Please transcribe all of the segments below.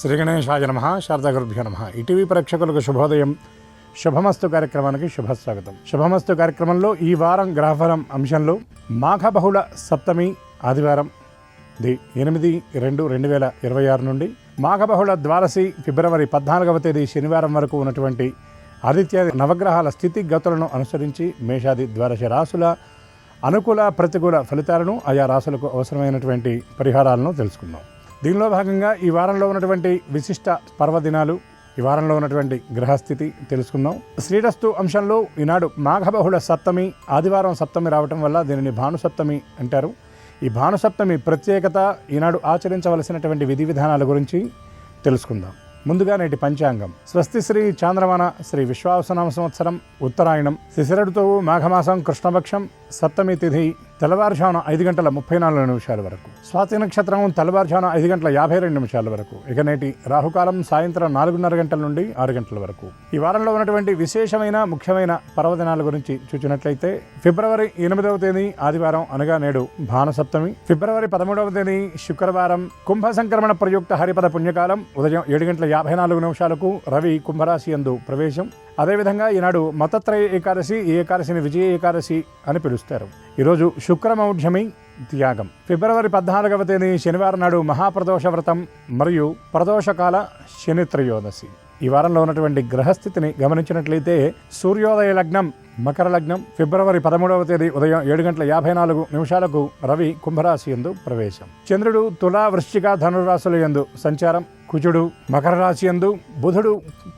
శ్రీ గణేశాయ నమః. శారదాగురుభ్యో నమః. ఈటీవీ ప్రేక్షకులకు శుభోదయం. శుభమస్తు కార్యక్రమానికి శుభస్వాగతం. శుభమస్తు కార్యక్రమంలో ఈ వారం గ్రహఫలం అంశంలో మాఘ బహుళ సప్తమి ఆదివారం 8/2/2026 నుండి మాఘ బహుళ ద్వాదశి ఫిబ్రవరి 14వ తేదీ శనివారం వరకు ఉన్నటువంటి ఆదిత్య నవగ్రహాల స్థితిగతులను అనుసరించి మేషాది ద్వాదశ రాశుల అనుకూల ప్రతికూల ఫలితాలను, ఆయా రాశులకు అవసరమైనటువంటి పరిహారాలను తెలుసుకుందాం. దీనిలో భాగంగా ఈ వారంలో ఉన్నటువంటి విశిష్ట పర్వదినాలు, ఈ వారంలో ఉన్నటువంటి గ్రహస్థితి తెలుసుకుందాం. శ్రీరస్తు అంశంలో ఈనాడు మాఘబహుళ సప్తమి ఆదివారం సప్తమి రావటం వల్ల దీనిని భానుసప్తమి అంటారు. ఈ భానుసప్తమి ప్రత్యేకత, ఈనాడు ఆచరించవలసినటువంటి విధి విధానాల గురించి తెలుసుకుందాం. ముందుగా నేటి పంచాంగం. స్వస్తి శ్రీ చాంద్రమాన శ్రీ విశ్వావసనామ సంవత్సరం ఉత్తరాయణం శిశిర ఋతువు మాఘమాసం కృష్ణపక్షం సప్తమి తిథి తెల్లవారుజామున 5:34 వరకు. స్వాతి నక్షత్రం తెల్లవారుజామున 5:52 వరకు. ఇక నేటి రాహుకాలం సాయంత్రం 4:30 గంటల నుండి 6 గంటల వరకు. ఈ వారంలో ఉన్నటువంటి విశేషమైన ముఖ్యమైన పర్వదినాల గురించి చూసినట్లయితే ఫిబ్రవరి 8వ తేదీ ఆదివారం అనగా నేడు భానుసప్తమి. ఫిబ్రవరి 13వ తేదీ శుక్రవారం కుంభ సంక్రమణ ప్రయుక్త హరిపద పుణ్యకాలం ఉదయం 7:54 రవి కుంభరాశి యందు ప్రవేశం. అదేవిధంగా ఈనాడు మతత్రయ ఏకాదశి, ఈ ఏకాదశిని విజయ ఏకాదశి అని పిలుస్తారు. ఈరోజు శుక్రమౌఢ్యమి త్యాగం. ఫిబ్రవరి 14వ తేదీ శనివారం నాడు మహాప్రదోష వ్రతం మరియు ప్రదోషకాల శని త్రయోదశి. ఈ వారంలో ఉన్నటువంటి గ్రహస్థితిని గమనించినట్లయితే సూర్యోదయ లగ్నం మకర లగ్నం. ఫిబ్రవరి 13వ తేదీ ఉదయం 7:54 రవి కుంభరాశి యందు ప్రవేశం. చంద్రుడు తులా వృశ్చిక ధనురాశుల యందు సంచారం. కుజుడు మకర రాశి యందు, బుధుడు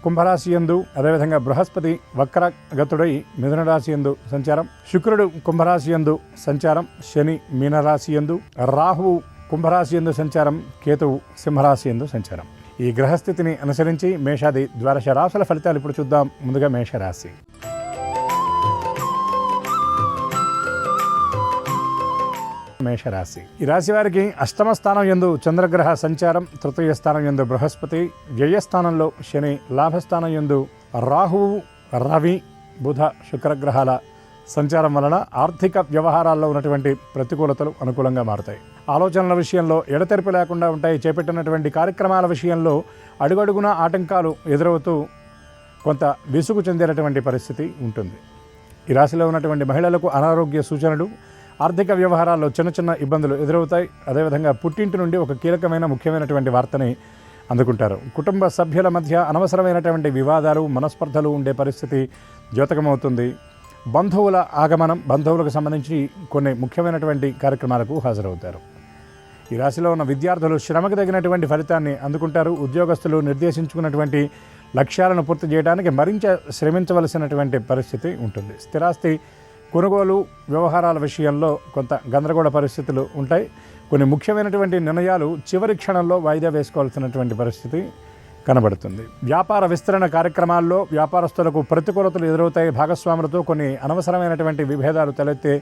కుంభరాశి యందు, అదేవిధంగా బృహస్పతి వక్రగతుడై మిథున రాశి యందు సంచారం. శుక్రుడు కుంభరాశి యందు సంచారం. శని మీనరాశి యందు, రాహువు కుంభరాశి యందు సంచారం. కేతువు సింహరాశి యందు సంచారం. ఈ గ్రహస్థితిని అనుసరించి మేషాది ద్వాదశ రాశుల ఫలితాలు ఇప్పుడు చూద్దాం. ముందుగా మేషరాశి. మేషరాశి. ఈ రాశి వారికి అష్టమ స్థానం యందు చంద్రగ్రహ సంచారం, తృతీయ స్థానం యందు బృహస్పతి, వ్యయస్థానంలో శని, లాభస్థానం యందు రాహువు, రవి, బుధ, శుక్రగ్రహాల సంచారం వలన ఆర్థిక వ్యవహారాల్లో ఉన్నటువంటి ప్రతికూలతలు అనుకూలంగా మారుతాయి. ఆలోచనల విషయంలో ఎడతెరిపి లేకుండా ఉంటాయి. చేపట్టినటువంటి కార్యక్రమాల విషయంలో అడుగడుగున ఆటంకాలు ఎదురవుతూ కొంత విసుగు చెందేటటువంటి పరిస్థితి ఉంటుంది. ఈ రాశిలో ఉన్నటువంటి మహిళలకు అనారోగ్య సూచనలు, ఆర్థిక వ్యవహారాల్లో చిన్న చిన్న ఇబ్బందులు ఎదురవుతాయి. అదేవిధంగా పుట్టింటి నుండి ఒక కీలకమైన ముఖ్యమైనటువంటి వార్తని అందుకుంటారు. కుటుంబ సభ్యుల మధ్య అనవసరమైనటువంటి వివాదాలు, మనస్పర్ధలు ఉండే పరిస్థితి ద్యోతకమవుతుంది. బంధువుల ఆగమనం, బంధువులకు సంబంధించి కొన్ని ముఖ్యమైనటువంటి కార్యక్రమాలకు హాజరవుతారు. ఈ రాశిలో ఉన్న విద్యార్థులు శ్రమకు తగినటువంటి ఫలితాన్ని అందుకుంటారు. ఉద్యోగస్తులు నిర్దేశించుకున్నటువంటి లక్ష్యాలను పూర్తి చేయడానికి మరింత శ్రమించవలసినటువంటి పరిస్థితి ఉంటుంది. స్థిరాస్తి కొనుగోలు వ్యవహారాల విషయంలో కొంత గందరగోళ పరిస్థితులు ఉంటాయి. కొన్ని ముఖ్యమైనటువంటి నిర్ణయాలు చివరి క్షణంలో వాయిదా వేసుకోవాల్సినటువంటి పరిస్థితి కనబడుతుంది. వ్యాపార విస్తరణ కార్యక్రమాల్లో వ్యాపారస్తులకు ప్రతికూలతలు ఎదురవుతాయి. భాగస్వాములతో కొన్ని అనవసరమైనటువంటి విభేదాలు తలెత్తే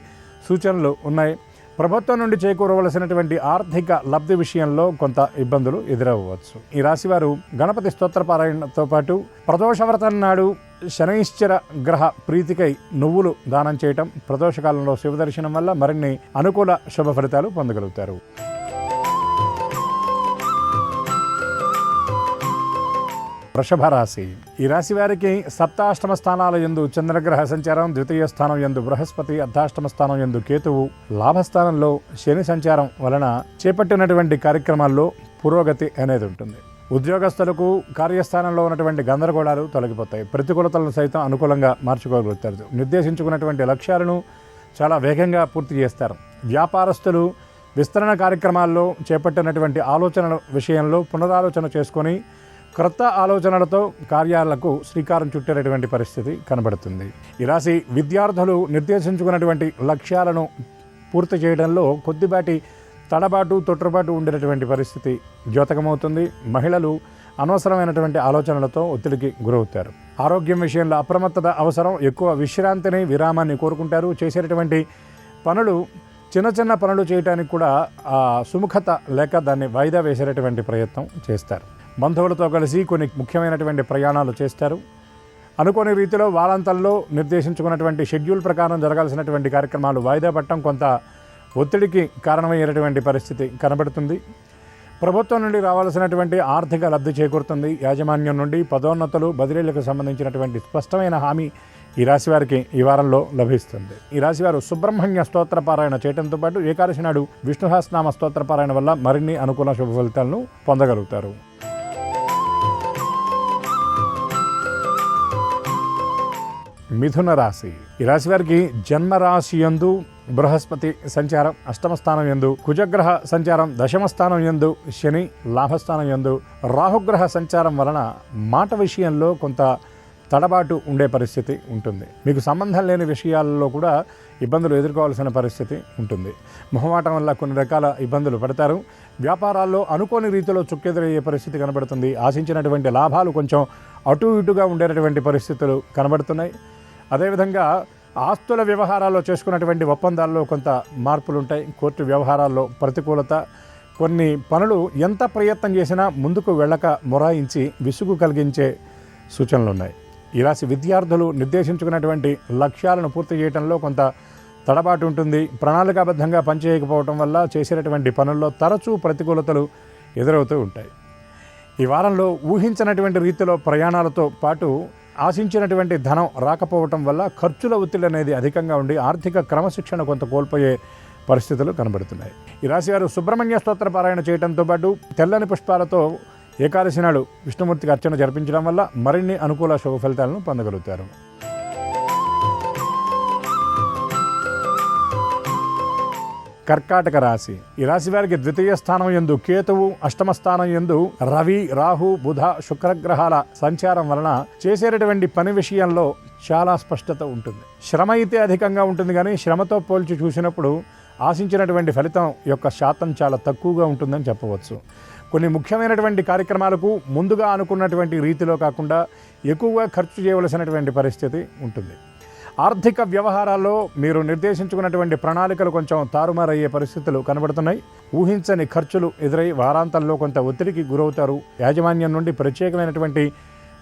సూచనలు ఉన్నాయి. ప్రభుత్వం నుండి చేకూరవలసినటువంటి ఆర్థిక లబ్ధి విషయంలో కొంత ఇబ్బందులు ఎదురవ్వచ్చు. ఈ రాశివారు గణపతి స్తోత్ర పారాయణతో పాటు ప్రదోషవ్రతం నాడు శనైశ్చర గ్రహ ప్రీతికై నువ్వులు దానం చేయటం, ప్రదోషకాలంలో శివదర్శనం వల్ల మరిన్ని అనుకూల శుభ ఫలితాలు పొందగలుగుతారు. వృషభ రాశి. ఈ రాశి వారికి సప్తాష్టమ స్థానాల యందు చంద్రగ్రహ సంచారం, ద్వితీయ స్థానం యందు బృహస్పతి, అర్ధాష్టమ స్థానం యందు కేతువు, లాభస్థానంలో శని సంచారం వలన చేపట్టినటువంటి కార్యక్రమాల్లో పురోగతి అనేది ఉంటుంది. ఉద్యోగస్తులకు కార్యస్థానంలో ఉన్నటువంటి గందరగోళాలు తొలగిపోతాయి. ప్రతికూలతలను సైతం అనుకూలంగా మార్చుకోగలుగుతారు. నిర్దేశించుకున్నటువంటి లక్ష్యాలను చాలా వేగంగా పూర్తి చేస్తారు. వ్యాపారస్తులు విస్తరణ కార్యక్రమాల్లో చేపట్టినటువంటి ఆలోచనల విషయంలో పునరాలోచన చేసుకొని క్రొత్త ఆలోచనలతో కార్యాలకు శ్రీకారం చుట్టేటటువంటి పరిస్థితి కనబడుతుంది. ఈ రాశి విద్యార్థులు నిర్దేశించుకున్నటువంటి లక్ష్యాలను పూర్తి చేయడంలో కొద్దిపాటి తడబాటు, తొట్టుబాటు ఉండేటటువంటి పరిస్థితి ద్యోతకమవుతుంది. మహిళలు అనవసరమైనటువంటి ఆలోచనలతో ఒత్తిడికి గురవుతారు. ఆరోగ్యం విషయంలో అప్రమత్తత అవసరం. ఎక్కువ విశ్రాంతిని, విరామాన్ని కోరుకుంటారు. చేసేటటువంటి పనులు చిన్న చిన్న పనులు చేయడానికి కూడా సుముఖత లేక దాన్ని వాయిదా వేసేటటువంటి ప్రయత్నం చేస్తారు. బంధువులతో కలిసి కొన్ని ముఖ్యమైనటువంటి ప్రయాణాలు చేస్తారు. అనుకోని రీతిలో వారాంతంలో నిర్దేశించుకున్నటువంటి షెడ్యూల్ ప్రకారం జరగాల్సినటువంటి కార్యక్రమాలు వాయిదా పడటం కొంత ఒత్తిడికి కారణమయ్యేటటువంటి పరిస్థితి కనబడుతుంది. ప్రభుత్వం నుండి రావాల్సినటువంటి ఆర్థిక లబ్ధి చేకూరుతుంది. యాజమాన్యం నుండి పదోన్నతులు, బదిలీలకు సంబంధించినటువంటి స్పష్టమైన హామీ ఈ రాశి వారికి ఈ వారంలో లభిస్తుంది. ఈ రాశి వారు సుబ్రహ్మణ్య స్తోత్ర పారాయణ చేయడంతో పాటు ఏకాదశి నాడు విష్ణు సహస్రనామ స్తోత్ర పారాయణ వల్ల మరిన్ని అనుకూల శుభ ఫలితాలను పొందగలుగుతారు. మిథున రాశి. ఈ రాశి వారికి జన్మరాశి యందు బృహస్పతి సంచారం, అష్టమ స్థానం యందు కుజగ్రహ సంచారం, దశమ స్థానం యందు శని, లాభస్థానం యందు రాహుగ్రహ సంచారం వలన మాట విషయంలో కొంత తడబాటు ఉండే పరిస్థితి ఉంటుంది. మీకు సంబంధం లేని విషయాలలో కూడా ఇబ్బందులు ఎదుర్కోవాల్సిన పరిస్థితి ఉంటుంది. మొహమాటం వల్ల కొన్ని రకాల ఇబ్బందులు పడతారు. వ్యాపారాల్లో అనుకోని రీతిలో చుక్కెదురయ్యే పరిస్థితి కనబడుతుంది. ఆశించినటువంటి లాభాలు కొంచెం అటు ఇటుగా ఉండేటటువంటి పరిస్థితులు కనబడుతున్నాయి. అదేవిధంగా ఆస్తుల వ్యవహారాల్లో చేసుకున్నటువంటి ఒప్పందాల్లో కొంత మార్పులు ఉంటాయి. కోర్టు వ్యవహారాల్లో ప్రతికూలత, కొన్ని పనులు ఎంత ప్రయత్నం చేసినా ముందుకు వెళ్ళక మొరాయించి విసుగు కలిగించే సూచనలు ఉన్నాయి. ఈ రాశి విద్యార్థులు నిర్దేశించుకున్నటువంటి లక్ష్యాలను పూర్తి చేయడంలో కొంత తడబాటు ఉంటుంది. ప్రణాళికాబద్ధంగా పనిచేయకపోవడం వల్ల చేసేటటువంటి పనుల్లో తరచూ ప్రతికూలతలు ఎదురవుతూ ఉంటాయి. ఈ వారంలో ఊహించినటువంటి రీతిలో ప్రయాణాలతో పాటు ఆశించినటువంటి ధనం రాకపోవటం వల్ల ఖర్చుల ఒత్తిడి అనేది అధికంగా ఉండి ఆర్థిక క్రమశిక్షణ కొంత కోల్పోయే పరిస్థితులు కనబడుతున్నాయి. ఈ రాశి వారు సుబ్రహ్మణ్య స్తోత్ర పారాయణ చేయడంతో పాటు తెల్లని పుష్పాలతో ఏకాదశి నాడు విష్ణుమూర్తికి అర్చన జరిపించడం వల్ల మరిన్ని అనుకూల శుభ ఫలితాలను పొందగలుగుతారు. కర్కాటక రాశి. ఈ రాశి వారికి ద్వితీయ స్థానం యందు కేతువు, అష్టమ స్థానం యందు రవి, రాహు, బుధ, శుక్రగ్రహాల సంచారం వలన చేసేటటువంటి పని విషయంలో చాలా స్పష్టత ఉంటుంది. శ్రమ అయితే అధికంగా ఉంటుంది, కానీ శ్రమతో పోల్చి చూసినప్పుడు ఆశించినటువంటి ఫలితం యొక్క శాతం చాలా తక్కువగా ఉంటుందని చెప్పవచ్చు. కొన్ని ముఖ్యమైనటువంటి కార్యక్రమాలకు ముందుగా అనుకున్నటువంటి రీతిలో కాకుండా ఎక్కువగా ఖర్చు చేయవలసినటువంటి పరిస్థితి ఉంటుంది. ఆర్థిక వ్యవహారాల్లో మీరు నిర్దేశించుకున్నటువంటి ప్రణాళికలు కొంచెం తారుమారయ్యే పరిస్థితులు కనబడుతున్నాయి. ఊహించని ఖర్చులు ఎదురై వారాంతంలో కొంత ఒత్తిడికి గురవుతారు. యాజమాన్యం నుండి ప్రత్యేకమైనటువంటి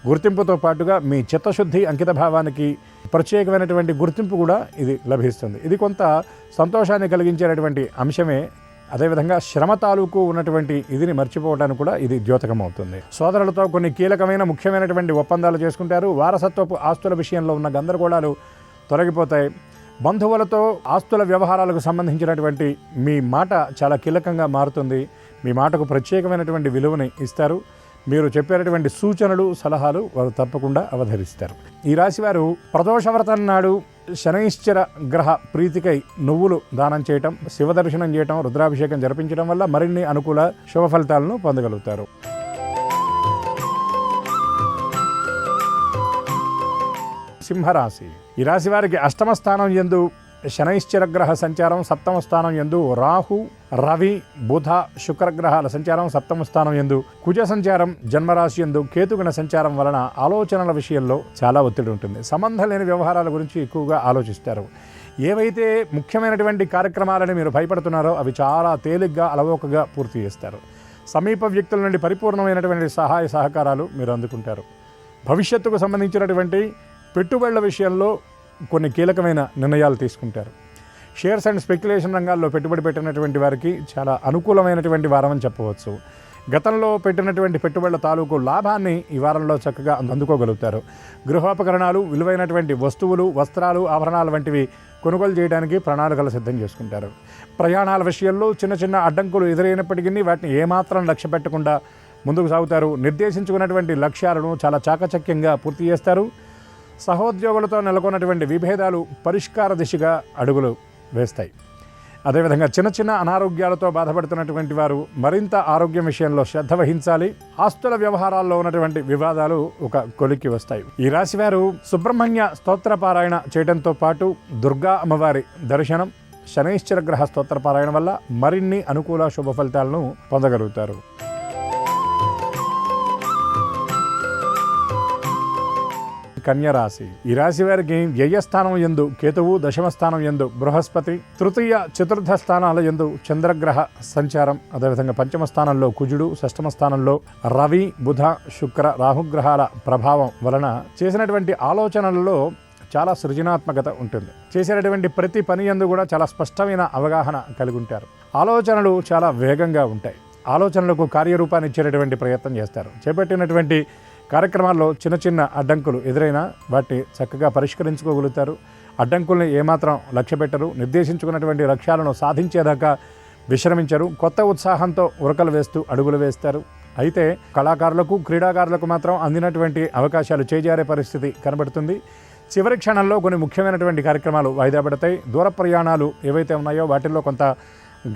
గుర్తింపుతో పాటుగా మీ చిత్తశుద్ధి, అంకిత భావానికి ప్రత్యేకమైనటువంటి గుర్తింపు కూడా ఇది లభిస్తుంది. ఇది కొంత సంతోషాన్ని కలిగించేటటువంటి అంశమే. అదేవిధంగా శ్రమ తాలూకు ఉన్నటువంటి ఇదిని మర్చిపోవడానికి కూడా ఇది ద్యోతకం అవుతుంది. సోదరులతో కొన్ని కీలకమైన ముఖ్యమైనటువంటి ఒప్పందాలు చేసుకుంటారు. వారసత్వపు ఆస్తుల విషయంలో ఉన్న గందరగోళాలు తొలగిపోతాయి. బంధువులతో ఆస్తుల వ్యవహారాలకు సంబంధించినటువంటి మీ మాట చాలా కీలకంగా మారుతుంది. మీ మాటకు ప్రత్యేకమైనటువంటి విలువని ఇస్తారు. మీరు చెప్పేటటువంటి సూచనలు, సలహాలు వారు తప్పకుండా అవధరిస్తారు. ఈ రాశి వారు ప్రదోషవ్రతం నాడు శనైశ్చర గ్రహ ప్రీతికై నువ్వులు దానం చేయటం, శివ దర్శనం చేయటం, రుద్రాభిషేకం జరిపించడం వల్ల మరిన్ని అనుకూల శుభ ఫలితాలను పొందగలుగుతారు. సింహరాశి. ఈ రాశి వారికి అష్టమ స్థానం యందు శనైశ్చరగ్రహ సంచారం, సప్తమ స్థానం యందు రాహు, రవి, బుధ, శుక్రగ్రహాల సంచారం, సప్తమ స్థానం యందు కుజ సంచారం, జన్మరాశి యందు కేతుగణ సంచారం వలన ఆలోచనల విషయంలో చాలా ఒత్తిడి ఉంటుంది. సంబంధం లేని వ్యవహారాల గురించి ఎక్కువగా ఆలోచిస్తారు. ఏవైతే ముఖ్యమైనటువంటి కార్యక్రమాలని మీరు భయపడుతున్నారో అవి చాలా తేలిగ్గా, అలవోకగా పూర్తి చేస్తారు. సమీప వ్యక్తుల నుండి పరిపూర్ణమైనటువంటి సహాయ సహకారాలు మీరు అందుకుంటారు. భవిష్యత్తుకు సంబంధించినటువంటి పెట్టుబడుల విషయంలో కొన్ని కీలకమైన నిర్ణయాలు తీసుకుంటారు. షేర్స్ అండ్ స్పెక్యులేషన్ రంగాల్లో పెట్టుబడి పెట్టినటువంటి వారికి చాలా అనుకూలమైనటువంటి వారం అని చెప్పవచ్చు. గతంలో పెట్టినటువంటి పెట్టుబడుల తాలూకు లాభాన్ని ఈ వారంలో చక్కగా అందుకోగలుగుతారు. గృహోపకరణాలు, విలువైనటువంటి వస్తువులు, వస్త్రాలు, ఆభరణాలు వంటివి కొనుగోలు చేయడానికి ప్రణాళికలు సిద్ధం చేసుకుంటారు. ప్రయాణాల విషయంలో చిన్న చిన్న అడ్డంకులు ఎదురైనప్పటికీ వాటిని ఏమాత్రం లక్ష్య పెట్టకుండా ముందుకు సాగుతారు. నిర్దేశించుకున్నటువంటి లక్ష్యాలను చాలా చాకచక్యంగా పూర్తి చేస్తారు. సహోద్యోగులతో నెలకొన్నటువంటి విభేదాలు పరిష్కార దిశగా అడుగులు వేస్తాయి. అదేవిధంగా చిన్న చిన్న అనారోగ్యాలతో బాధపడుతున్నటువంటి వారు మరింత ఆరోగ్యం విషయంలో శ్రద్ధ వహించాలి. ఆస్తుల వ్యవహారాల్లో ఉన్నటువంటి వివాదాలు ఒక కొలిక్కి వస్తాయి. ఈ రాశి వారు సుబ్రహ్మణ్య స్తోత్ర పారాయణ చేయడంతో పాటు దుర్గా అమ్మవారి దర్శనం, శనైశ్చర గ్రహ స్తోత్ర పారాయణ వల్ల మరిన్ని అనుకూల శుభ ఫలితాలను పొందగలుగుతారు. కన్యరాశి. ఈ రాశి వారికి వ్యయస్థానం యందు కేతువు, దశమ స్థానం యందు బృహస్పతి, తృతీయ, చతుర్థ స్థానాల యందు చంద్రగ్రహ సంచారం, అదేవిధంగా పంచమ స్థానంలో కుజుడు, షష్టమ స్థానంలో రవి, బుధ, శుక్ర, రాహుగ్రహాల ప్రభావం వలన చేసినటువంటి ఆలోచనలలో చాలా సృజనాత్మకత ఉంటుంది. చేసేటటువంటి ప్రతి పని యందు కూడా చాలా స్పష్టమైన అవగాహన కలిగి ఉంటారు. ఆలోచనలు చాలా వేగంగా ఉంటాయి. ఆలోచనలకు కార్యరూపాన్ని ఇచ్చేటటువంటి ప్రయత్నం చేస్తారు. చేపట్టినటువంటి కార్యక్రమాల్లో చిన్న చిన్న అడ్డంకులు ఎదురైనా వాటిని చక్కగా పరిష్కరించుకోగలుగుతారు. అడ్డంకుల్ని ఏమాత్రం లక్ష్యపెట్టరు. నిర్దేశించుకున్నటువంటి లక్ష్యాలను సాధించేదాకా విశ్రమించరు. కొత్త ఉత్సాహంతో ఉరకలు వేస్తూ అడుగులు వేస్తారు. అయితే కళాకారులకు, క్రీడాకారులకు మాత్రం అందినటువంటి అవకాశాలు చేజారే పరిస్థితి కనబడుతుంది. చివరి క్షణంలో కొన్ని ముఖ్యమైనటువంటి కార్యక్రమాలు వాయిదా పడతాయి. దూర ప్రయాణాలు ఏవైతే ఉన్నాయో వాటిల్లో కొంత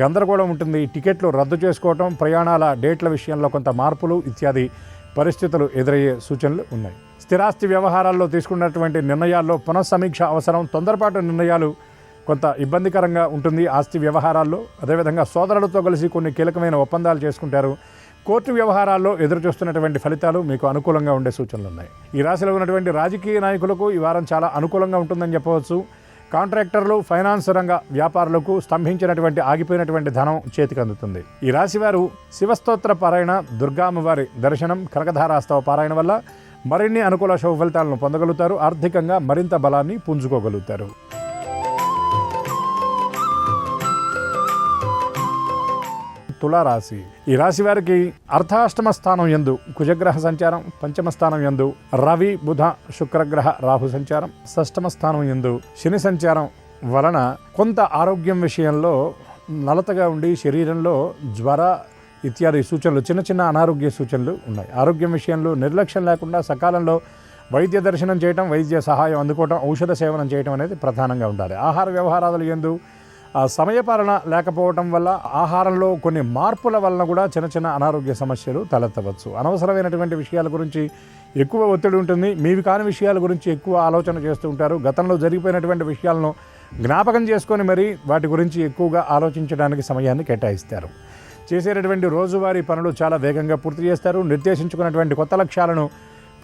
గందరగోళం ఉంటుంది. టికెట్లు రద్దు చేసుకోవటం, ప్రయాణాల డేట్ల విషయంలో కొంత మార్పులు ఇత్యాది పరిస్థితులు ఎదురయ్యే సూచనలు ఉన్నాయి. స్థిరాస్తి వ్యవహారాల్లో తీసుకున్నటువంటి నిర్ణయాల్లో పునఃసమీక్ష అవసరం. తొందరపాటు నిర్ణయాలు కొంత ఇబ్బందికరంగా ఉంటుంది ఆస్తి వ్యవహారాల్లో. అదేవిధంగా సోదరులతో కలిసి కొన్ని కీలకమైన ఒప్పందాలు చేసుకుంటారు. కోర్టు వ్యవహారాల్లో ఎదురు చూస్తున్నటువంటి ఫలితాలు మీకు అనుకూలంగా ఉండే సూచనలు ఉన్నాయి. ఈ రాశిలో ఉన్నటువంటి రాజకీయ నాయకులకు ఈ వారం చాలా అనుకూలంగా ఉంటుందని చెప్పవచ్చు. కాంట్రాక్టర్లు, ఫైనాన్స్ రంగ వ్యాపారులకు స్తంభించినటువంటి ఆగిపోయినటువంటి ధనం చేతికి అందుతుంది. ఈ రాశివారు శివస్తోత్ర పారాయణ, దుర్గామ్మవారి దర్శనం, కనకధారాస్తవ పారాయణ వల్ల మరిన్ని అనుకూల శుభ ఫలితాలను పొందగలుగుతారు. ఆర్థికంగా మరింత బలాన్ని పుంజుకోగలుగుతారు. తులారాశి. ఈ రాశి వారికి అర్ధాష్టమ స్థానం యందు కుజగ్రహ సంచారం, పంచమ స్థానం యందు రవి, బుధ, శుక్రగ్రహ, రాహు సంచారం, షష్టమ స్థానం యందు శని సంచారం వలన కొంత ఆరోగ్యం విషయంలో నలతగా ఉండి శరీరంలో జ్వర ఇత్యాది సూచనలు, చిన్న చిన్న అనారోగ్య సూచనలు ఉన్నాయి. ఆరోగ్యం విషయంలో నిర్లక్ష్యం లేకుండా సకాలంలో వైద్య దర్శనం చేయటం, వైద్య సహాయం అందుకోవటం, ఔషధ సేవనం చేయటం అనేది ప్రధానంగా ఉండాలి. ఆహార వ్యవహారాలు యందు సమయపాలన లేకపోవటం వల్ల, ఆహారంలో కొన్ని మార్పుల వలన కూడా చిన్న చిన్న అనారోగ్య సమస్యలు తలెత్తవచ్చు. అనవసరమైనటువంటి విషయాల గురించి ఎక్కువ ఒత్తిడి ఉంటుంది. మీవి కాని విషయాల గురించి ఎక్కువ ఆలోచన చేస్తూ ఉంటారు. గతంలో జరిగిపోయినటువంటి విషయాలను జ్ఞాపకం చేసుకొని మరి వాటి గురించి ఎక్కువగా ఆలోచించడానికి సమయాన్ని కేటాయిస్తారు. చేసేటటువంటి రోజువారీ పనులు చాలా వేగంగా పూర్తి చేస్తారు. నిర్దేశించుకున్నటువంటి కొత్త లక్ష్యాలను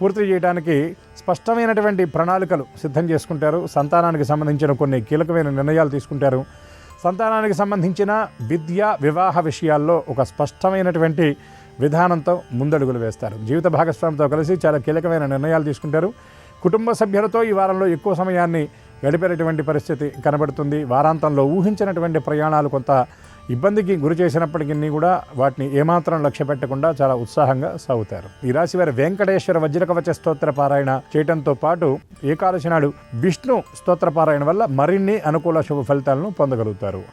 పూర్తి చేయడానికి స్పష్టమైనటువంటి ప్రణాళికలు సిద్ధం చేసుకుంటారు. సంతానానికి సంబంధించిన కొన్ని కీలకమైన నిర్ణయాలు తీసుకుంటారు. సంతానానికి సంబంధించిన విద్య, వివాహ విషయాల్లో ఒక స్పష్టమైనటువంటి విధానంతో ముందడుగులు వేస్తారు. జీవిత భాగస్వామితో కలిసి చాలా కీలకమైన నిర్ణయాలు తీసుకుంటారు. కుటుంబ సభ్యులతో ఈ వారంలో ఎక్కువ సమయాన్ని గడిపేటటువంటి పరిస్థితి కనబడుతుంది. వారాంతంలో ఊహించినటువంటి ప్రయాణాలు కొంత ఇబ్బందికి గురి చేసినప్పటికీ కూడా వాటిని ఏమాత్రం లక్ష్య పెట్టకుండా చాలా ఉత్సాహంగా సాగుతారు. ఈ రాశి వారి వెంకటేశ్వర వజ్రకవచ స్తోత్ర పారాయణ చేయడంతో పాటు ఏకాదశి నాడు విష్ణు స్తోత్ర పారాయణ వల్ల మరిన్ని అనుకూల శుభ ఫలితాలను పొందగలుగుతారు.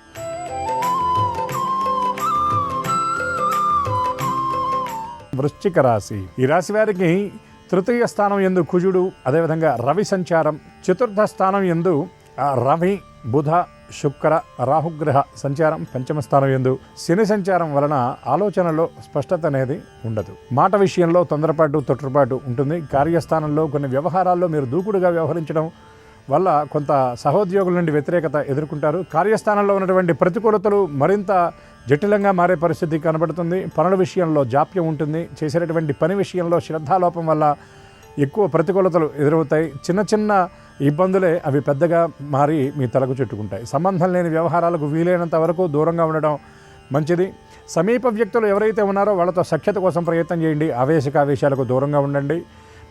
వృశ్చిక రాశి. ఈ రాశి వారికి తృతీయ స్థానం యందు కుజుడు, అదేవిధంగా రవి సంచారం, చతుర్థ స్థానం యందు రవి, బుధ, శుక్ర, రాహుగ్రహ సంచారం, పంచమ స్థానం యందు శని సంచారం వలన ఆలోచనలో స్పష్టత అనేది ఉండదు. మాట విషయంలో తొందరపాటు, తొట్టుపాటు ఉంటుంది. కార్యస్థానంలో కొన్ని వ్యవహారాల్లో మీరు దూకుడుగా వ్యవహరించడం వల్ల కొంత సహోద్యోగుల నుండి వ్యతిరేకత ఎదుర్కొంటారు. కార్యస్థానంలో ఉన్నటువంటి ప్రతికూలతలు మరింత జటిలంగా మారే పరిస్థితి కనబడుతుంది. పనుల విషయంలో జాప్యం ఉంటుంది. చేసేటటువంటి పని విషయంలో శ్రద్ధాలోపం వల్ల ఎక్కువ ప్రతికూలతలు ఎదురవుతాయి. చిన్న చిన్న ఇబ్బందులే అవి పెద్దగా మారి మీ తలకు చుట్టుకుంటాయి. సంబంధం లేని వ్యవహారాలకు వీలైనంత వరకు దూరంగా ఉండడం మంచిది. సమీప వ్యక్తులు ఎవరైతే ఉన్నారో వాళ్ళతో సఖ్యత కోసం ప్రయత్నం చేయండి. ఆవేశాలకు దూరంగా ఉండండి.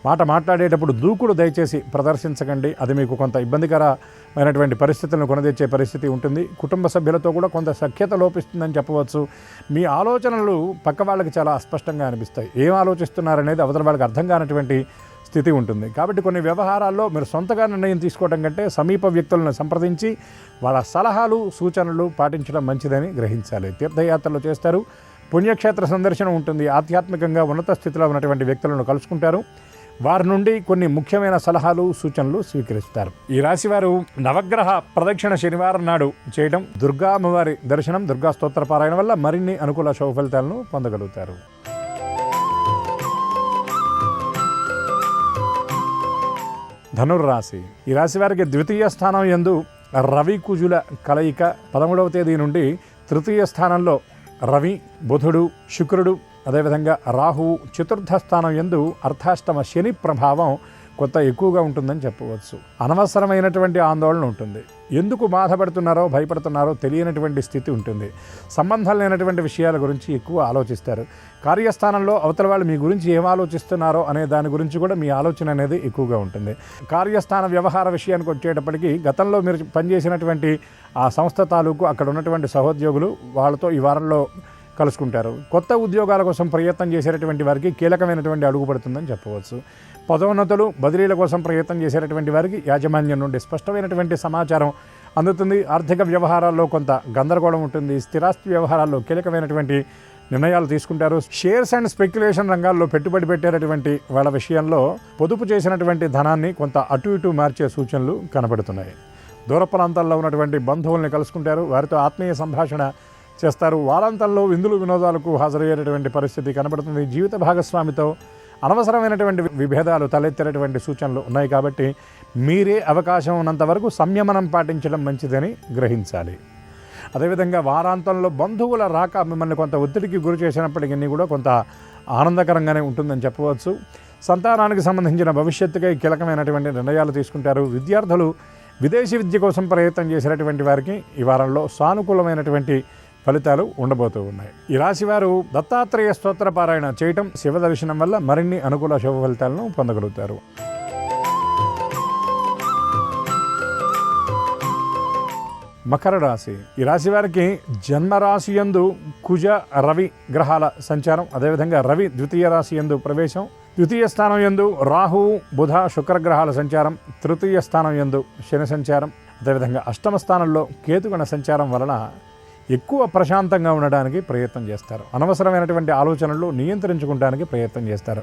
మాట్లాడేటప్పుడు దూకుడు దయచేసి ప్రదర్శించకండి. అది మీకు కొంత ఇబ్బందికరమైనటువంటి పరిస్థితులను కొనదెచ్చే పరిస్థితి ఉంటుంది. కుటుంబ సభ్యులతో కూడా కొంత సఖ్యత లోపిస్తుందని చెప్పవచ్చు. మీ ఆలోచనలు పక్క వాళ్ళకి చాలా అస్పష్టంగా అనిపిస్తాయి. ఏం ఆలోచిస్తున్నారనేది అవతల వాళ్ళకి అర్థం కానటువంటి స్థితి ఉంటుంది. కాబట్టి కొన్ని వ్యవహారాల్లో మీరు సొంతగా నిర్ణయం తీసుకోవడం కంటే సమీప వ్యక్తులను సంప్రదించి వాళ్ళ సలహాలు, సూచనలు పాటించడం మంచిదని గ్రహించాలి. తీర్థయాత్రలు చేస్తారు. పుణ్యక్షేత్ర సందర్శనం ఉంటుంది. ఆధ్యాత్మికంగా ఉన్నత స్థితిలో ఉన్నటువంటి వ్యక్తులను కలుసుకుంటారు. వారి నుండి కొన్ని ముఖ్యమైన సలహాలు, సూచనలు స్వీకరిస్తారు. ఈ రాశివారు నవగ్రహ ప్రదక్షిణ శనివారం నాడు చేయడం, దుర్గా అమ్మవారి దర్శనం, దుర్గా స్తోత్ర పారాయణ వల్ల మరిన్ని అనుకూల శుభ ఫలితాలను పొందగలుగుతారు. ధనుర్రాశి. ఈ రాశి వారికి ద్వితీయ స్థానం యందు రవి, కుజుల కలయిక. 13వ తేదీ నుండి తృతీయ స్థానంలో రవి, బుధుడు, శుక్రుడు, అదేవిధంగా రాహువు, చతుర్థ స్థానం యందు అర్ధాష్టమ శని ప్రభావం కొంత ఎక్కువగా ఉంటుందని చెప్పవచ్చు. అనవసరమైనటువంటి ఆందోళన ఉంటుంది. ఎందుకు బాధపడుతున్నారో, భయపడుతున్నారో తెలియనటువంటి స్థితి ఉంటుంది. సంబంధం లేనటువంటి విషయాల గురించి ఎక్కువ ఆలోచిస్తారు. కార్యస్థానంలో అవతల వాళ్ళు మీ గురించి ఏం ఆలోచిస్తున్నారో అనే దాని గురించి కూడా మీ ఆలోచన అనేది ఎక్కువగా ఉంటుంది. కార్యస్థాన వ్యవహార విషయానికి వచ్చేటప్పటికి గతంలో మీరు పనిచేసినటువంటి ఆ సంస్థ తాలూకు అక్కడ ఉన్నటువంటి సహోద్యోగులు వాళ్ళతో ఈ వారంలో కలుసుకుంటారు. కొత్త ఉద్యోగాల కోసం ప్రయత్నం చేసేటటువంటి వారికి కీలకమైనటువంటి అడుగు పడుతుందని చెప్పవచ్చు. పదోన్నతులు, బదిలీల కోసం ప్రయత్నం చేసేటటువంటి వారికి యాజమాన్యం నుండి స్పష్టమైనటువంటి సమాచారం అందుతుంది. ఆర్థిక వ్యవహారాల్లో కొంత గందరగోళం ఉంటుంది. స్థిరాస్తి వ్యవహారాల్లో కీలకమైనటువంటి నిర్ణయాలు తీసుకుంటారు. షేర్స్ అండ్ స్పెక్యులేషన్ రంగాల్లో పెట్టుబడి పెట్టేటటువంటి వాళ్ళ విషయంలో పొదుపు చేసినటువంటి ధనాన్ని కొంత అటు ఇటు మార్చే సూచనలు కనబడుతున్నాయి. దూర ప్రాంతాల్లో ఉన్నటువంటి బంధువుల్ని కలుసుకుంటారు. వారితో ఆత్మీయ సంభాషణ చేస్తారు. వారాంతంలో విందులు వినోదాలకు హాజరయ్యేటటువంటి పరిస్థితి కనబడుతుంది. జీవిత భాగస్వామితో అనవసరమైనటువంటి విభేదాలు తలెత్తేటటువంటి సూచనలు ఉన్నాయి. కాబట్టి మీరే అవకాశం ఉన్నంత వరకు సంయమనం పాటించడం మంచిదని గ్రహించాలి. అదేవిధంగా వారాంతంలో బంధువుల రాక మిమ్మల్ని కొంత ఒత్తిడికి గురి చేసినప్పటికీ కూడా కొంత ఆనందకరంగానే ఉంటుందని చెప్పవచ్చు. సంతానానికి సంబంధించిన భవిష్యత్తుకై కీలకమైనటువంటి నిర్ణయాలు తీసుకుంటారు. విద్యార్థులు విదేశీ విద్య కోసం ప్రయత్నం చేసేటటువంటి వారికి ఈ వారంలో సానుకూలమైనటువంటి ఫలితాలు ఉండబోతూ ఉన్నాయి. ఈ రాశివారు దత్తాత్రేయ స్తోత్ర పారాయణ చేయటం, శివ దర్శనం వల్ల మరిన్ని అనుకూల శుభ ఫలితాలను పొందగలుగుతారు. మకర రాశి. ఈ రాశి వారికి జన్మరాశి యందు కుజ రవి గ్రహాల సంచారం, అదేవిధంగా రవి ద్వితీయ రాశి యందు ప్రవేశం, ద్వితీయ స్థానం యందు రాహువు బుధ శుక్రగ్రహాల సంచారం, తృతీయ స్థానం యందు శని సంచారం, అదేవిధంగా అష్టమ స్థానంలో కేతుగణ సంచారం వలన ఎక్కువ ప్రశాంతంగా ఉండడానికి ప్రయత్నం చేస్తారు. అనవసరమైనటువంటి ఆలోచనలు నియంత్రించుకోవడానికి ప్రయత్నం చేస్తారు.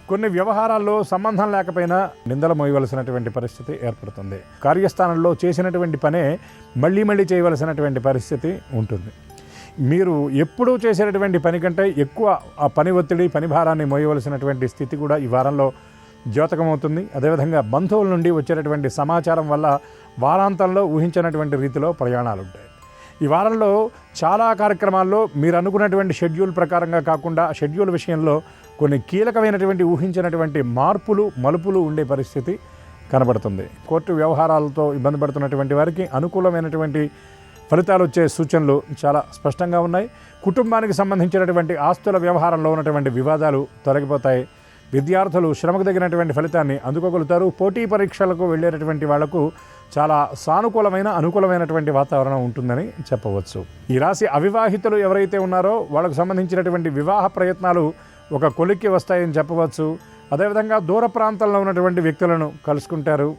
కొన్ని వ్యవహారాల్లో సంబంధం లేకపోయినా నిందలు మోయవలసినటువంటి పరిస్థితి ఏర్పడుతుంది. కార్యస్థానంలో చేసినటువంటి పనే మళ్ళీ చేయవలసినటువంటి పరిస్థితి ఉంటుంది. మీరు ఎప్పుడూ చేసేటటువంటి పని కంటే ఎక్కువ ఆ పని ఒత్తిడి, పని భారాన్ని మోయవలసినటువంటి స్థితి కూడా ఈ వారంలో ద్యోతకమవుతుంది. అదేవిధంగా బంధువుల నుండి వచ్చేటటువంటి సమాచారం వల్ల వారాంతంలో ఊహించినటువంటి రీతిలో ప్రయాణాలు ఉంటాయి. ఈ వారంలో చాలా కార్యక్రమాల్లో మీరు అనుకున్నటువంటి షెడ్యూల్ ప్రకారంగా కాకుండా షెడ్యూల్ విషయంలో కొన్ని కీలకమైనటువంటి ఊహించినటువంటి మార్పులు, మలుపులు ఉండే పరిస్థితి కనబడుతుంది. కోర్టు వ్యవహారాలతో ఇబ్బంది పడుతున్నటువంటి వారికి అనుకూలమైనటువంటి ఫలితాలు వచ్చే సూచనలు చాలా స్పష్టంగా ఉన్నాయి. కుటుంబానికి సంబంధించినటువంటి ఆస్తుల వ్యవహారంలో ఉన్నటువంటి వివాదాలు తొలగిపోతాయి. విద్యార్థులు శ్రమకు తగినటువంటి ఫలితాన్ని అందుకోగలుగుతారు. పోటీ పరీక్షలకు వెళ్ళేటటువంటి వాళ్లకు చాలా సానుకూలమైన, అనుకూలమైనటువంటి వాతావరణం ఉంటుందని చెప్పవచ్చు. ఈ రాశి అవివాహితులు ఎవరైతే ఉన్నారో వాళ్ళకు సంబంధించినటువంటి వివాహ ప్రయత్నాలు ఒక కొలిక్కి వస్తాయని చెప్పవచ్చు. అదేవిధంగా దూర ప్రాంతంలో ఉన్నటువంటి వ్యక్తులను కలుసుకుంటారు.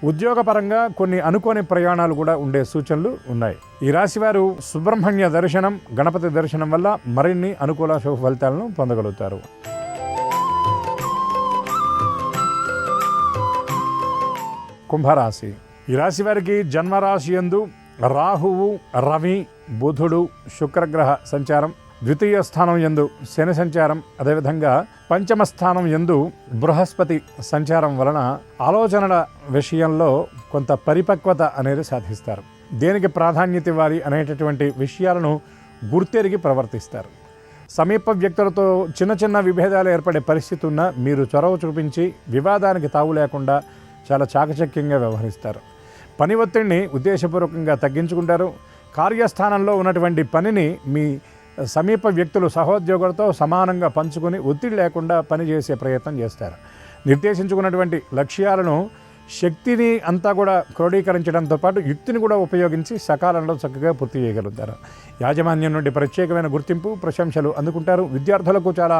ఉద్యోగపరంగా కొన్ని అనుకోని ప్రయాణాలు కూడా ఉండే సూచనలు ఉన్నాయి. ఈ రాశి వారు సుబ్రహ్మణ్య దర్శనం, గణపతి దర్శనం వల్ల మరిన్ని అనుకూల శుభ ఫలితాలను పొందగలుగుతారు. కుంభరాశి. ఈ రాశి వారికి జన్మరాశి యందు రాహువు, రవి, బుధుడు, శుక్రగ్రహ సంచారం, ద్వితీయ స్థానం యందు శని సంచారం, అదేవిధంగా పంచమ స్థానం యందు బృహస్పతి సంచారం వలన ఆలోచనల విషయంలో కొంత పరిపక్వత అనేది సాధిస్తారు. దేనికి ప్రాధాన్యత ఇవ్వాలి అనేటటువంటి విషయాలను గుర్తెరిగి ప్రవర్తిస్తారు. సమీప వ్యక్తులతో చిన్న విభేదాలు ఏర్పడే పరిస్థితి ఉన్నా మీరు చొరవ చూపించి వివాదానికి తావు లేకుండా చాలా చాకచక్యంగా వ్యవహరిస్తారు. పని ఒత్తిడిని ఉద్దేశపూర్వకంగా తగ్గించుకుంటారు. కార్యస్థానంలో ఉన్నటువంటి పనిని మీ సమీప వ్యక్తులు, సహోద్యోగులతో సమానంగా పంచుకొని ఒత్తిడి లేకుండా పనిచేసే ప్రయత్నం చేస్తారు. నిర్దేశించుకున్నటువంటి లక్ష్యాలను, శక్తిని అంతా కూడా క్రోడీకరించడంతో పాటు యుక్తిని కూడా ఉపయోగించి సకాలంలో చక్కగా పూర్తి చేయగలుగుతారు. యాజమాన్యం నుండి ప్రత్యేకమైన గుర్తింపు, ప్రశంసలు అందుకుంటారు. విద్యార్థులకు చాలా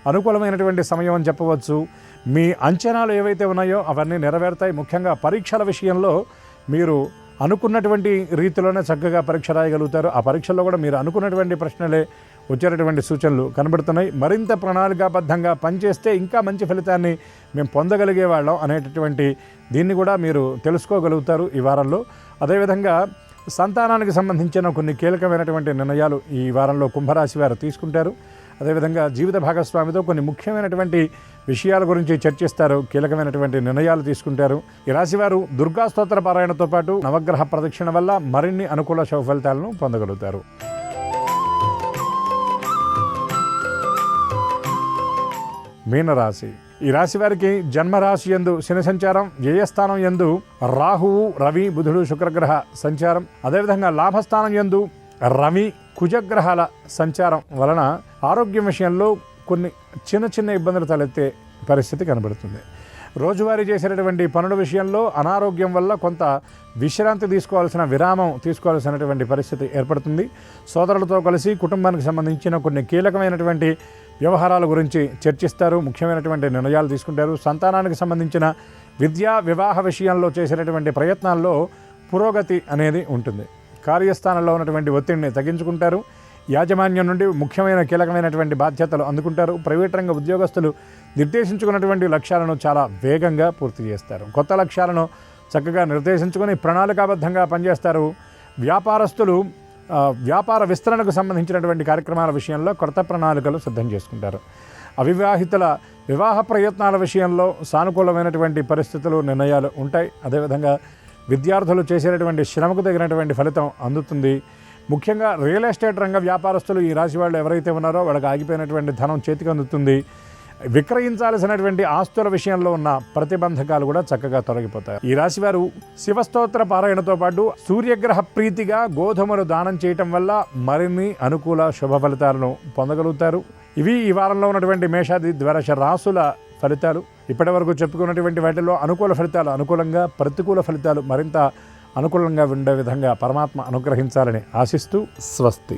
అనుకూలమైనటువంటి సమయం అని చెప్పవచ్చు. మీ అంచనాలు ఏవైతే ఉన్నాయో అవన్నీ నెరవేరుతాయి. ముఖ్యంగా పరీక్షల విషయంలో మీరు అనుకున్నటువంటి రీతిలోనే చక్కగా పరీక్ష రాయగలుగుతారు. ఆ పరీక్షల్లో కూడా మీరు అనుకున్నటువంటి ప్రశ్నలే వచ్చేటటువంటి సూచనలు కనబడుతున్నాయి. మరింత ప్రణాళికాబద్ధంగా పనిచేస్తే ఇంకా మంచి ఫలితాన్ని మేము పొందగలిగే వాళ్ళం అనేటటువంటి దీన్ని కూడా మీరు తెలుసుకోగలుగుతారు ఈ వారంలో. అదేవిధంగా సంతానానికి సంబంధించిన కొన్ని కీలకమైనటువంటి నిర్ణయాలు ఈ వారంలో కుంభరాశి వారు తీసుకుంటారు. అదేవిధంగా జీవిత భాగస్వామితో కొన్ని ముఖ్యమైనటువంటి విషయాల గురించి చర్చిస్తారు. కీలకమైనటువంటి నిర్ణయాలు తీసుకుంటారు. ఈ రాశివారు దుర్గా స్తోత్ర పారాయణతో పాటు నవగ్రహ ప్రదక్షిణ వల్ల మరిన్ని అనుకూల శుభ ఫలితాలను పొందగలుగుతారు. మీనరాశి. ఈ రాశి వారికి జన్మరాశి యందు శని సంచారం, వ్యయస్థానం యందు రాహువు, రవి, బుధుడు, శుక్రగ్రహ సంచారం, అదేవిధంగా లాభస్థానం యందు రవి, కుజగ్రహాల సంచారం వలన ఆరోగ్యం విషయంలో కొన్ని చిన్న ఇబ్బందులు తలెత్తే పరిస్థితి కనబడుతుంది. రోజువారీ చేసేటటువంటి పనుల విషయంలో అనారోగ్యం వల్ల కొంత విశ్రాంతి తీసుకోవాల్సిన విరామం తీసుకోవాల్సినటువంటి పరిస్థితి ఏర్పడుతుంది. సోదరులతో కలిసి కుటుంబానికి సంబంధించిన కొన్ని కీలకమైనటువంటి వ్యవహారాల గురించి చర్చిస్తారు, ముఖ్యమైనటువంటి నిర్ణయాలు తీసుకుంటారు. సంతానానికి సంబంధించిన విద్యా వివాహ విషయంలో చేసేటటువంటి ప్రయత్నాల్లో పురోగతి అనేది ఉంటుంది. కార్యస్థానంలో ఉన్నటువంటి ఒత్తిడిని తగ్గించుకుంటారు. యాజమాన్యం నుండి ముఖ్యమైన కీలకమైనటువంటి బాధ్యతలు అందుకుంటారు. ప్రైవేట్ రంగ ఉద్యోగస్తులు నిర్దేశించుకున్నటువంటి లక్ష్యాలను చాలా వేగంగా పూర్తి చేస్తారు. కొత్త లక్ష్యాలను చక్కగా నిర్దేశించుకొని ప్రణాళికాబద్ధంగా పనిచేస్తారు. వ్యాపారస్తులు వ్యాపార విస్తరణకు సంబంధించినటువంటి కార్యక్రమాల విషయంలో కొత్త ప్రణాళికలు సిద్ధం చేసుకుంటారు. అవివాహితుల వివాహ ప్రయత్నాల విషయంలో సానుకూలమైనటువంటి పరిస్థితులు, నిర్ణయాలు ఉంటాయి. అదేవిధంగా విద్యార్థులు చేసేటటువంటి శ్రమకు తగినటువంటి ఫలితం అందుతుంది. ముఖ్యంగా రియల్ ఎస్టేట్ రంగ వ్యాపారస్తులు ఈ రాశి వాళ్ళు ఎవరైతే ఉన్నారో వాళ్ళకి ఆగిపోయినటువంటి ధనం చేతికి అందుతుంది. విక్రయించాల్సినటువంటి ఆస్తుల విషయంలో ఉన్న ప్రతిబంధకాలు కూడా చక్కగా తొలగిపోతాయి. ఈ రాశివారు శివస్తోత్ర పారాయణతో పాటు సూర్యగ్రహ ప్రీతిగా గోధుమలు దానం చేయటం వల్ల మరిన్ని అనుకూల శుభ ఫలితాలను పొందగలుగుతారు. ఇవి ఈ వారంలో ఉన్నటువంటి మేషాది ద్వాదశ రాసుల ఫలితాలు. ఇప్పటి వరకు చెప్పుకున్నటువంటి వాటిలో అనుకూల ఫలితాలు అనుకూలంగా, ప్రతికూల ఫలితాలు మరింత అనుకూలంగా ఉండే విధంగా పరమాత్మ అనుగ్రహించాలని ఆశిస్తూ స్వస్తి.